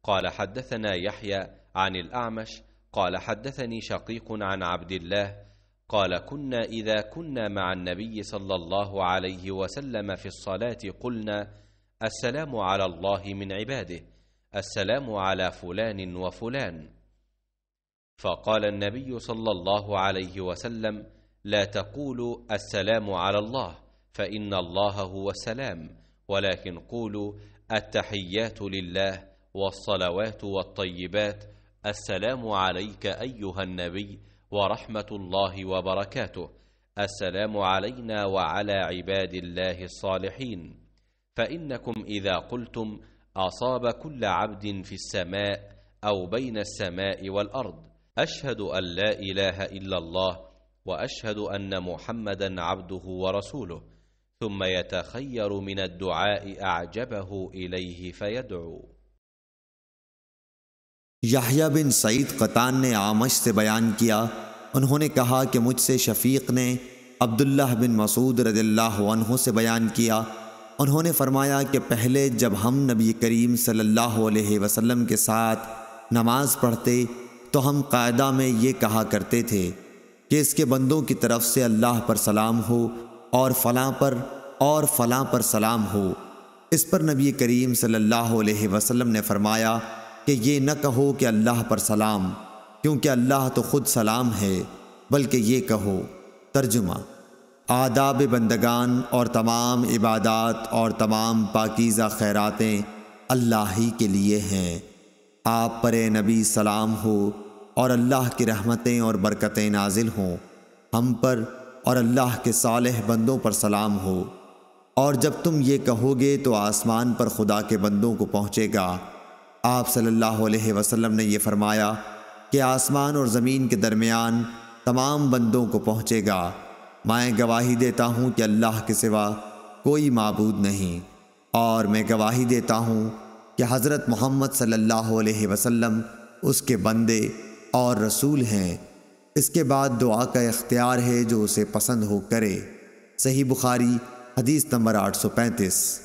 قال حدثنا يحيى عن الأعمش قال حدثني شقيق عن عبد الله قال كنا إذا كنا مع النبي صلى الله عليه وسلم في الصلاة قلنا السلام على الله من عباده، السلام على فلان وفلان. فقال النبي صلى الله عليه وسلم لا تقولوا السلام على الله فإن الله هو السلام، ولكن قولوا التحيات لله والصلوات والطيبات، السلام عليك أيها النبي ورحمة الله وبركاته، السلام علينا وعلى عباد الله الصالحين. فإنكم إذا قلتم أصاب كل عبد في السماء أو بين السماء والأرض أشهد أن لا إله إلا الله وأشهد أن محمدا عبده ورسوله، ثم يتخير من الدعاء أعجبه إليه فيدعو. یحییٰ بن سعید قطان نے اعمش سے بیان کیا، انہوں نے کہا کہ مجھ سے شفیق نے عبداللہ بن مسعود رضی اللہ عنہ سے بیان کیا، انہوں نے فرمایا کہ پہلے جب ہم نبی کریم صلی اللہ علیہ وسلم کے ساتھ نماز پڑھتے تو ہم قاعدہ میں یہ کہا کرتے تھے کہ اس کے بندوں کی طرف سے اللہ پر سلام ہو اور فلاں پر سلام ہو۔ اس پر نبی کریم صلی اللہ علیہ وسلم نے فرمایا کہ یہ نہ کہو کہ اللہ پر سلام، کیونکہ اللہ تو خود سلام ہے، بلکہ یہ کہو۔ ترجمہ: آداب بندگان اور تمام عبادات اور تمام پاکیزہ خیراتیں اللہ ہی کے لیے ہیں۔ آپ پر اے نبی سلام ہو اور اللہ کی رحمتیں اور برکتیں نازل ہوں، ہم پر اور اللہ کے صالح بندوں پر سلام ہو۔ اور جب تم یہ کہو گے تو آسمان پر خدا کے بندوں کو پہنچے گا۔ آپ صلی اللہ علیہ وسلم نے یہ فرمایا کہ آسمان اور زمین کے درمیان تمام بندوں کو پہنچے گا۔ میں گواہی دیتا ہوں کہ اللہ کے سوا کوئی معبود نہیں، اور میں گواہی دیتا ہوں کہ حضرت محمد صلی اللہ علیہ وسلم اس کے بندے اور رسول ہیں۔ اس کے بعد دعا کا اختیار ہے، جو اسے پسند ہو کرے۔ صحیح بخاری حدیث نمبر 835۔